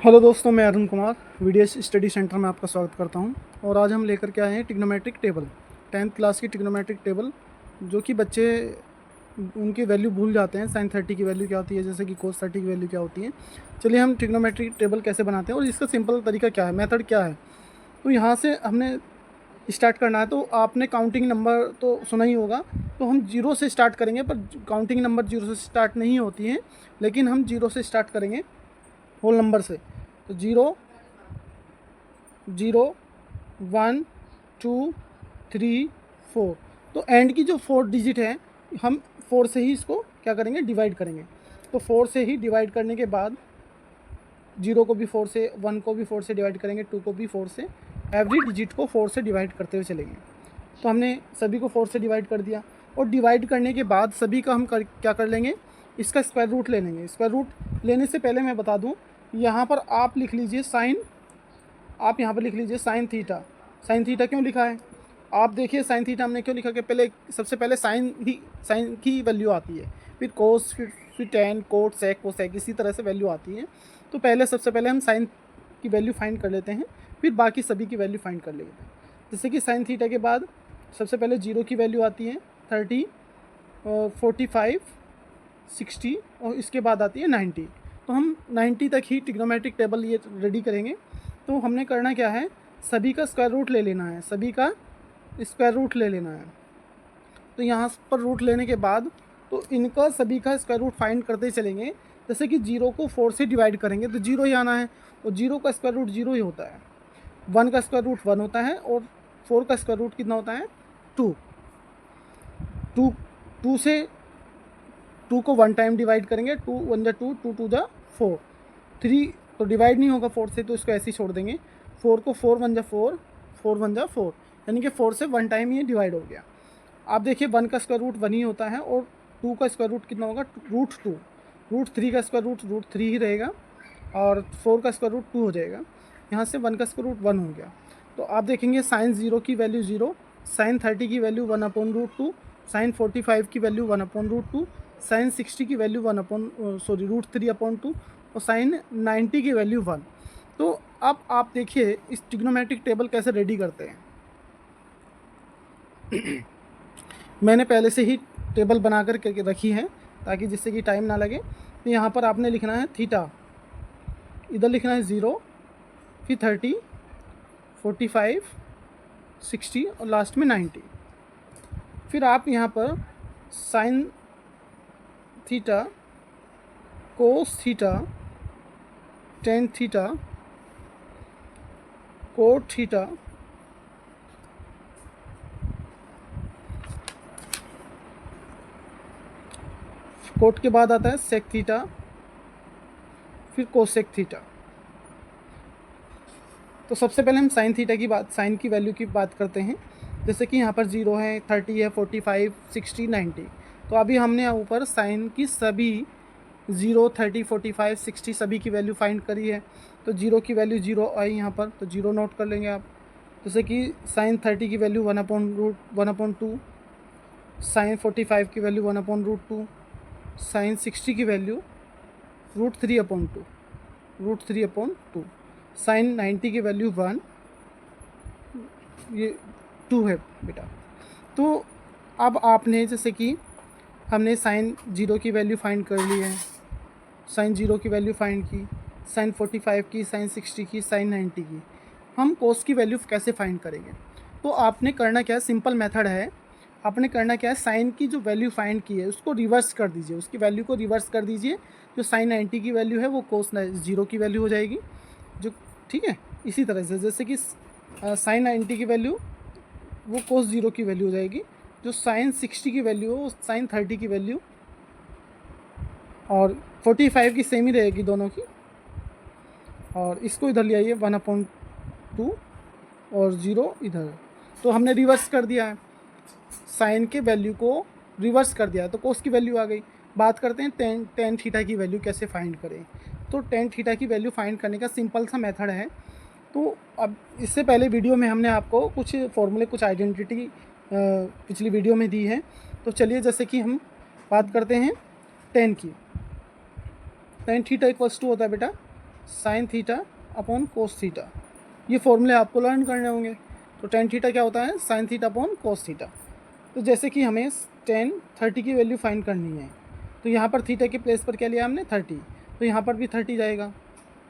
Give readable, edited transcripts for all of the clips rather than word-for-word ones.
Hello दोस्तों, मैं Arun Kumar VDS study centre में आपका स्वागत करता हूं। और आज हम लेकर के आए हैं ट्रिग्नोमेट्रिक टेबल, 10th क्लास की ट्रिग्नोमेट्रिक टेबल, जो कि बच्चे उनकी वैल्यू भूल जाते हैं। sin 30 की वैल्यू क्या होती है, जैसे कि cos 30 की वैल्यू क्या होती है। चलिए हम ट्रिग्नोमेट्रिक टेबल कैसे बनाते हैं और इसका सिंपल तरीका क्या है, मेथड क्या है। तो यहाँ से हमने स्टार्ट करना है। तो आपने काउंटिंग नंबर तो सुना ही होगा, तो हम जीरो से स्टार्ट करेंगे, पर काउंटिंग नंबर जीरो से स्टार्ट नहीं होती है, लेकिन हम जीरो से स्टार्ट करेंगे होल नंबर से। तो 0 0 1 2 3 4। तो एंड की जो 4 डिजिट है, हम 4 से ही इसको क्या करेंगे, डिवाइड करेंगे। तो 4 से ही डिवाइड करने के बाद 0 को भी 4 से, 1 को भी 4 से डिवाइड करेंगे, 2 को भी 4 से, एवरी डिजिट को 4 से डिवाइड करते हुए चलेंगे। तो हमने सभी को 4 से डिवाइड कर दिया। और डिवाइड करने के बाद सभी का हम क्या कर लेंगे, इसका स्क्वायर रूट ले लेंगे। स्क्वायर रूट लेने से पहले मैं बता दूं, यहाँ पर आप लिख लीजिए साइन, आप यहाँ पर लिख लीजिए साइन थीटा। साइन थीटा क्यों लिखा है, आप देखिए साइन थीटा हमने क्यों लिखा कि पहले सबसे पहले साइन की वैल्यू आती है, फिर कोस, फिर टेन, कोट, सेक, कोसेक, इसी तरह से वैल्यू आती है। तो पहले सबसे पहले हम साइन की वैल्यू फाइंड कर लेते हैं, फिर बाकी सभी की वैल्यू फाइंड कर लेते हैं। जैसे कि साइन थीटा के बाद सबसे पहले 0 की वैल्यू आती है 30, 45, 60, और इसके बाद आती है 90। तो हम 90 तक ही ट्रिग्नोमेट्रिक टेबल ये रेडी करेंगे। तो हमने करना क्या है, सभी का स्क्वायर रूट ले लेना है, सभी का स्क्वायर रूट ले लेना है। तो यहाँ पर रूट लेने के बाद तो इनका सभी का स्क्वायर रूट फाइंड करते चलेंगे। जैसे कि 0 को 4 से डिवाइड करेंगे तो 0 ही आना है, और 0 का स्क्वायर रूट 0 ही होता है। 1 का स्क्वायर रूट 1 होता है, और 4 का स्क्वायर रूट कितना होता है, 2। 2 से 2 को 1 टाइम डिवाइड करेंगे, 2 1 जा 2, 2 2 जा 4। 3 तो डिवाइड नहीं होगा 4 से, तो इसको ऐसे ही छोड़ देंगे। 4 को 4 1 जा 4, 4 1 जा 4, यानी कि 4 से 1 टाइम ये डिवाइड हो गया। आप देखिए 1 का स्क्वायर रूट 1 ही होता है, और 2 का स्क्वायर रूट कितना होगा, रूट 2। रूट 3 का स्क्वायर रूट 3 ही रहेगा, और 4 का स्क्वायर रूट 2 हो जाएगा। यहाँ से 1 का स्क्वायर रूट 1 हो गया। तो आप देखेंगे साइन 0 की वैल्यू 0, साइन 30 की वैल्यू 1/√2, साइन 45 की वैल्यू 1/√2, साइन 60 की वैल्यू रूट 3/2, और साइन 90 की वैल्यू 1। तो अब आप देखिए इस ट्रिग्नोमेट्रिक टेबल कैसे रेडी करते हैं। मैंने पहले से ही टेबल बना कर के रखी है, ताकि जिससे कि टाइम ना लगे। तो यहाँ पर आपने लिखना है थीटा, इधर लिखना है 0, फिर 30, 45, 60, और लास्ट में 90। फिर आप यहाँ पर sine theta, cos theta, tan theta, cot theta, cot के बाद आता है सेक थीटा, फिर कोसेक थीटा। तो सबसे पहले हम साइन थीटा की बात, साइन की वैल्यू की बात करते हैं। जैसे कि यहाँ पर 0 है, 30 है, 45, 60, 90। तो अभी हमने ऊपर साइन की सभी 0, 30, 45, 60 सभी की वैल्यू फाइंड करी है। तो 0 की वैल्यू 0 आई यहाँ पर, तो 0 नोट कर लेंगे आप। जैसे कि साइन 30 की वैल्यू 1/2, साइन 45 की वैल्यू 1/√2, साइन 60 की वैल्यू रूट 3/2, साइन 90 की वैल्यू 1, ये 2 है बेटा। तो अब आपने जैसे कि हमने साइन 0 की वैल्यू फाइंड कर ली है, साइन 0 की वैल्यू फाइंड की, साइन 45 की, साइन 60 की, साइन 90 की। हम कोस की वैल्यू कैसे फाइंड करेंगे। तो आपने करना क्या है, सिंपल मेथड है। आपने करना क्या है, साइन की जो वैल्यू फाइंड की है उसको रिवर्स कर दीजिए, उसकी वैल्यू को रिवर्स कर दीजिए। जो साइन 90 की वैल्यू है वो कोस 0 की वैल्यू हो जाएगी, जो ठीक है। इसी तरह से जैसे कि साइन 90 की वैल्यू वो कोस 0 की वैल्यू हो जाएगी, जो साइन 60 की वैल्यू हो वो साइन 30 की वैल्यू, और 45 की सेम ही रहेगी दोनों की। और इसको इधर ले आइए 1/2, और 0 इधर। तो हमने रिवर्स कर दिया है, साइन के वैल्यू को रिवर्स कर दिया, तो कोस की वैल्यू आ गई। बात करते हैं टेन थीटा की वैल्यू कैसे फाइंड करें। तो टेन थीटा की वैल्यू फाइंड करने का सिंपल सा मेथड है। तो अब इससे पहले वीडियो में हमने आपको कुछ फॉर्मूले, कुछ आइडेंटिटी पिछली वीडियो में दी है। तो चलिए जैसे कि हम बात करते हैं टेन की। टेन थीटा इक्वल्स टू होता है बेटा sine theta upon cos theta. ये फॉर्मूले आपको लर्न करने होंगे। तो टेन थीटा क्या होता है, sine theta upon cos theta. तो जैसे कि हमें टेन 30 की वैल्यू फाइंड करनी है, तो यहाँ पर थीटा के प्लेस पर क्या लिया हमने 30, तो यहाँ पर भी 30 जाएगा,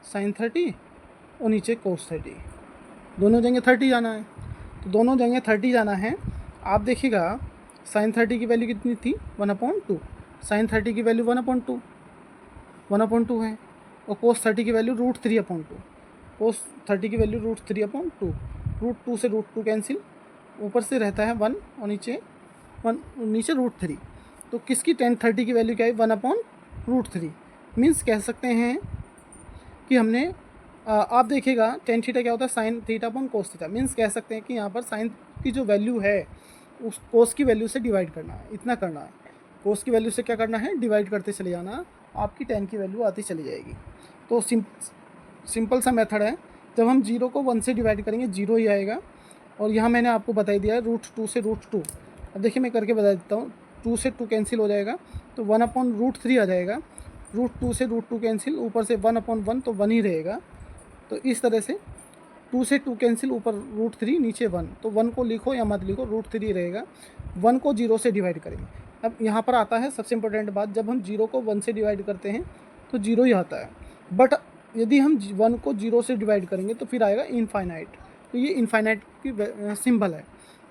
साइन 30 और नीचे कोस 30, दोनों जगह 30 जाना है। तो दोनों जगह 30 जाना है। आप देखिएगा साइन 30 की वैल्यू कितनी थी, 1/2। साइन 30 की वैल्यू 1/2 है, और कोस 30 की वैल्यू √3/2। कोस 30 की वैल्यू √3/2। √2 से √2 कैंसिल, ऊपर से रहता है 1 और नीचे √3। तो किसकी टेन 30 की वैल्यू क्या है, 1/√3। मीन्स कह सकते हैं कि हमने आप देखिएगा टेन थीटा क्या होता है, sine theta upon cos theta. Means कह सकते हैं कि यहाँ पर साइन की जो वैल्यू है उस कोस की वैल्यू से डिवाइड करना है, इतना करना है। कोस की वैल्यू से क्या करना है, डिवाइड करते चले जाना, आपकी टेन की वैल्यू आती चली जाएगी। तो सिंपल सा मेथड है। जब हम 0 को 1 से डिवाइड करेंगे 0 ही आएगा। और यहाँ मैंने आपको बता दिया है √2 से √2। अब देखिए मैं करके बता देता हूँ, 2 से 2 कैंसिल हो जाएगा, तो 1/√3 आ जाएगा। √2 से √2 कैंसिल, ऊपर से 1/1 तो 1 ही रहेगा। तो इस तरह से 2 से 2 कैंसिल, ऊपर √3 नीचे 1, तो 1 को लिखो या मत लिखो, √3 रहेगा। 1 को 0 से डिवाइड करेंगे। अब यहाँ पर आता है सबसे इंपॉर्टेंट बात, जब हम 0 को 1 से डिवाइड करते हैं तो 0 ही आता है। बट यदि हम 1 को 0 से डिवाइड करेंगे तो फिर आएगा इनफाइनाइट। तो ये इनफाइनाइट की सिंबल है,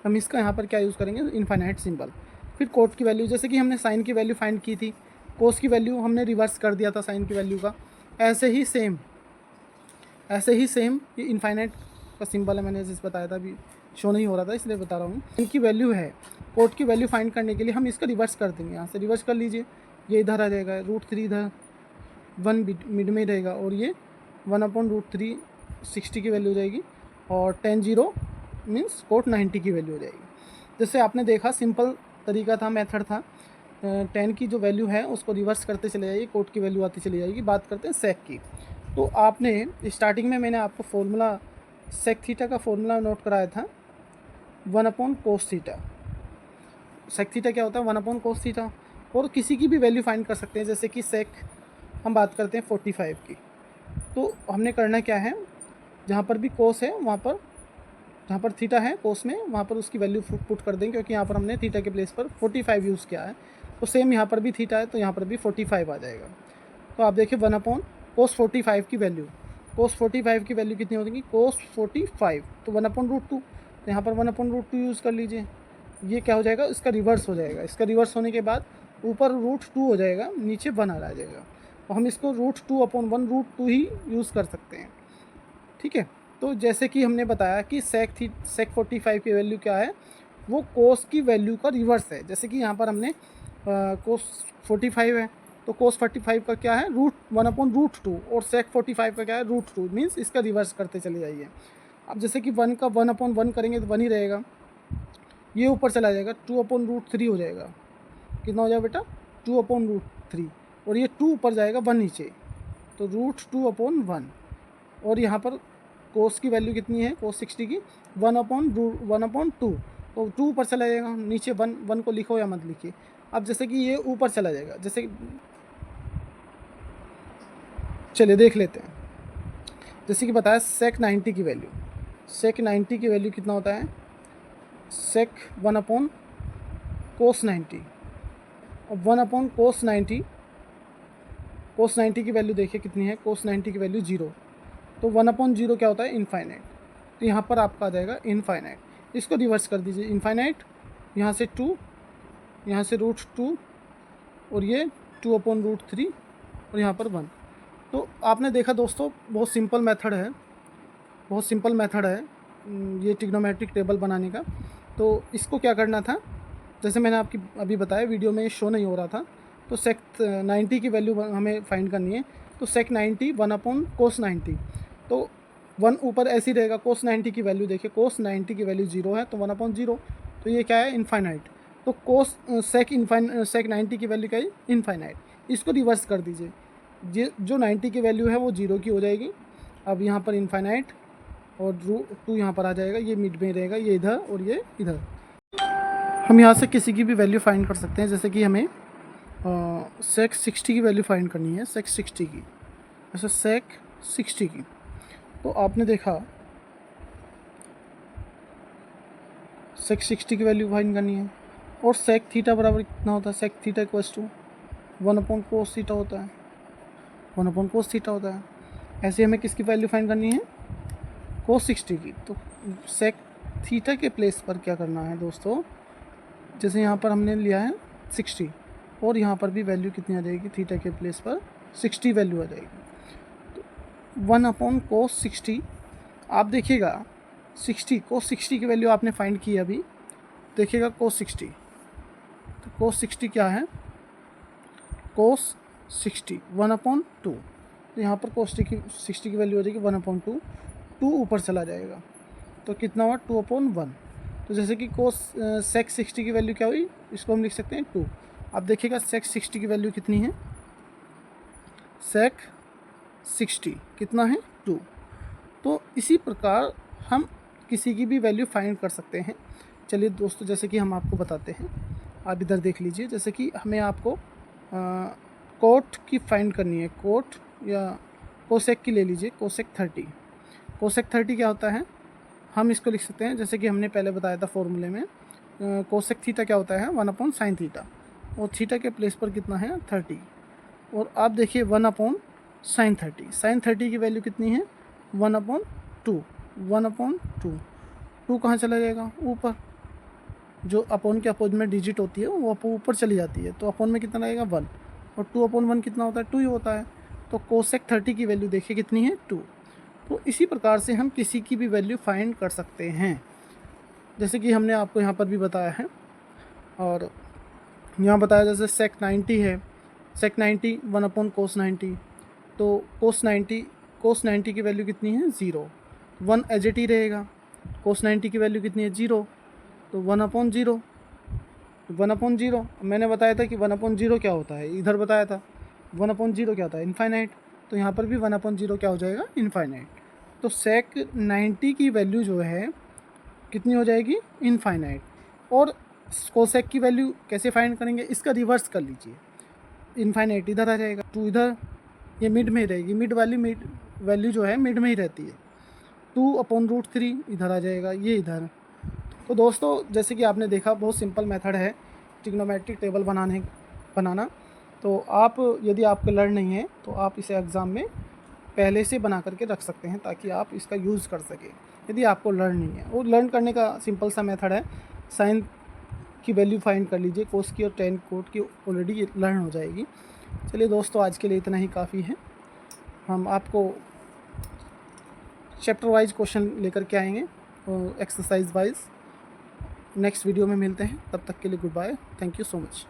हम इसका यहाँ पर क्या यूज़ करेंगे, इनफाइनाइट सिंबल। फिर कोट की वैल्यू, जैसे कि हमने साइन की वैल्यू फाइंड की थी, कोस की वैल्यू हमने रिवर्स कर दिया था साइन की वैल्यू का, ऐसे ही सेम ये इनफाइनाइट का सिंबल है। मैंने जैसे बताया था, अभी शो नहीं हो रहा था इसलिए बता रहा हूँ। इनकी वैल्यु है, कोट की वैल्यू फाइंड करने के लिए हम इसका रिवर्स कर देंगे। यहाँ से रिवर्स कर लीजिए, ये इधर आ जाएगा, √3 इधर, 1 मिड में रहेगा, और ये 1/√3 60 की वैल्यू हो जाएगी, और 10 मीन्स कोट 90 की वैल्यू हो जाएगी। जैसे आपने देखा सिंपल तरीका था, मेथड था। 10 की जो वैल्यू है उसको रिवर्स करते चले जाइए, कोट की वैल्यू आती चली जाएगी। बात करते हैं सेक की। तो आपने स्टार्टिंग में मैंने आपको फॉर्मूला सेक थीटा का फॉर्मूला नोट कराया था, 1/cos थीटा। सेक थीटा क्या होता है, 1/cos थीटा। और किसी की भी वैल्यू फाइंड कर सकते हैं, जैसे कि सेक हम बात करते हैं 45 की। तो हमने करना क्या है, जहाँ पर भी कोस है वहाँ पर, जहाँ पर थीटा है कोस में, वहाँ पर उसकी वैल्यू पुट कर देंगे, क्योंकि यहाँ पर हमने थीटा के प्लेस पर 45 यूज़ किया है। तो सेम यहाँ पर भी थीटा है, तो यहाँ पर भी 45 आ जाएगा। तो आप देखिए 1/cos 45 की वैल्यू, cos 45 की वैल्यू कितनी होगी, cos 45, तो 1/√2। तो यहाँ पर 1/√2 यूज़ कर लीजिए। ये क्या हो जाएगा, इसका रिवर्स हो जाएगा। इसका रिवर्स होने के बाद ऊपर √2 हो जाएगा, नीचे 1 आ जाएगा, और हम इसको √2/√2 ही यूज़ कर सकते हैं। ठीक है। तो जैसे कि हमने बताया कि सेक 45 की वैल्यू क्या है, वो कोस की वैल्यू का रिवर्स है। जैसे कि यहाँ पर हमने कोस 45 है, तो कोस 45 का क्या है, √1/√2, और सेक 45 का क्या है, √2। मीन्स इसका रिवर्स करते चले जाइए। अब जैसे कि 1 का 1/1 करेंगे तो 1 ही रहेगा, ये ऊपर चला जाएगा, 2/√3 हो जाएगा। कितना हो जाएगा बेटा, 2/√3, और ये 2 ऊपर जाएगा, 1 नीचे, तो √2/1। और यहाँ पर कोस की वैल्यू कितनी है, कोस 60 की 1/2, तो 2 ऊपर चला जाएगा, नीचे 1 को लिखो या मत लिखिए। अब जैसे कि ये ऊपर चला जाएगा, जैसे चलिए देख लेते हैं। जैसे कि बताया सेक 90 की वैल्यू, सेक 90 की वैल्यू कितना होता है, सेक 1/cos 90, और 1/cos 90, cos 90 की वैल्यू देखिए कितनी है, cos 90 की वैल्यू 0, तो 1/0 क्या होता है, इनफाइनाइट। तो यहाँ पर आपका आ जाएगा इनफाइनाइट। इसको रिवर्स कर दीजिए, इनफाइनाइट, यहाँ से 2, यहाँ से √2, और ये 2/√3, और यहाँ पर 1। तो आपने देखा दोस्तों, बहुत सिंपल मेथड है, बहुत सिंपल मेथड है ये ट्रिग्नोमेट्रिक टेबल बनाने का। तो इसको क्या करना था, जैसे मैंने आपकी अभी बताया, वीडियो में शो नहीं हो रहा था। तो सेक 90 की वैल्यू हमें फाइंड करनी है। तो सेक 90 1/cos 90, तो 1 ऊपर ऐसी रहेगा। cos 90 की वैल्यू देखिए, cos 90 की वैल्यू 0 है, तो 1/0, तो ये क्या है, इनफाइनाइट। तो सेक 90 की वैल्यू क्या है, इनफाइनाइट। इसको रिवर्स कर दीजिए, ये जो 90 की वैल्यू है वो 0 की हो जाएगी। अब यहाँ पर इनफाइनाइट, और √2 यहाँ पर आ जाएगा, ये मिड में रहेगा, ये इधर और ये इधर। हम यहाँ से किसी की भी वैल्यू फाइंड कर सकते हैं, जैसे कि हमें सेक 60 की वैल्यू फाइंड करनी है, सेक 60 की। जैसे सेक 60 की। तो आपने देखा सेक 60 की वैल्यू फाइंड करनी है, और सेक थीटा बराबर कितना होता है, sec theta equals to 1/cos theta होता है, 1/cos थीटा होता है। ऐसे हमें किसकी वैल्यू फाइंड करनी है, cos 60 की। तो सेक थीटा के प्लेस पर क्या करना है दोस्तों, जैसे यहाँ पर हमने लिया है 60, और यहाँ पर भी वैल्यू कितनी आ जाएगी, थीटा के प्लेस पर 60 वैल्यू आ जाएगी। तो 1/cos 60, आप देखिएगा 60 cos 60 की वैल्यू आपने फाइंड की अभी, देखिएगा cos 60। तो cos 60 क्या है, cos 60 1/2। तो यहाँ पर cos 60 की वैल्यू हो जाएगी 1/2, 2 ऊपर चला जाएगा तो कितना हुआ 2/1। तो जैसे कि cos sec 60 की वैल्यू क्या हुई, इसको हम लिख सकते हैं 2। अब देखिएगा sec 60 की वैल्यू कितनी है, sec 60 कितना है 2। तो इसी प्रकार हम किसी की भी वैल्यू फाइंड कर सकते हैं। चलिए दोस्तों, जैसे कि हम आपको बताते हैं, आप इधर देख लीजिए। जैसे कि हमें आपको कोट की फाइंड करनी है, कोट या कोसेक की ले लीजिए, कोसेक 30। कोसेक 30 क्या होता है, हम इसको लिख सकते हैं जैसे कि हमने पहले बताया था फॉर्मूले में, कोसेक थीटा क्या होता है 1/sin थीटा, और थीटा के प्लेस पर कितना है 30। और आप देखिए 1/sin 30, sin 30 की वैल्यू कितनी है 1/2, 1/2। 2 कहाँ चला जाएगा, ऊपर, जो अपॉन के अपोज में डिजिट होती है वो ऊपर चली जाती है, तो अपॉन में कितना लगेगा 1, और 2/1 कितना होता है 2 ही होता है। तो कोसेक 30 की वैल्यू देखिए कितनी है 2। तो इसी प्रकार से हम किसी की भी वैल्यू फाइंड कर सकते हैं, जैसे कि हमने आपको यहाँ पर भी बताया है। और यहाँ बताया जैसे sec 90 है, sec 90 1/cos 90। तो cos 90 की वैल्यू कितनी है 0, 1 एज इट ही रहेगा। cos 90 की वैल्यू कितनी है 0, तो 1/0, 1/0। मैंने बताया था कि 1/0 क्या होता है, इधर बताया था 1/0 क्या होता है इनफाइनाइट, तो यहाँ पर भी 1/0 क्या हो जाएगा इनफाइनाइट। तो sec 90 की वैल्यू जो है कितनी हो जाएगी इनफाइनाइट। और कोसेक की वैल्यू कैसे फाइंड करेंगे, इसका रिवर्स कर लीजिए, इनफाइनाइट इधर आ जाएगा, 2 इधर, ये मिड में ही रहेगी, मिड वाली वैल्यू जो है मिड में ही रहती है, 2/√3 इधर आ जाएगा, ये इधर। तो दोस्तों, जैसे कि आपने देखा बहुत सिंपल मेथड है ट्रिग्नोमेट्रिक टेबल बनाना। तो आप यदि आपको लर्न नहीं है तो आप इसे एग्ज़ाम में पहले से बना करके रख सकते हैं, ताकि आप इसका यूज़ कर सकें यदि आपको लर्न नहीं है। और लर्न करने का सिंपल सा मेथड है, साइन की वैल्यू फाइंड कर लीजिए, कोस की और टेन कोट की ऑलरेडी लर्न हो जाएगी। चलिए दोस्तों, आज के लिए इतना ही काफ़ी है। हम आपको चैप्टर वाइज क्वेश्चन लेकर के आएंगे और एक्सरसाइज वाइज नेक्स्ट वीडियो में मिलते हैं। तब तक के लिए goodbye, thank you so much.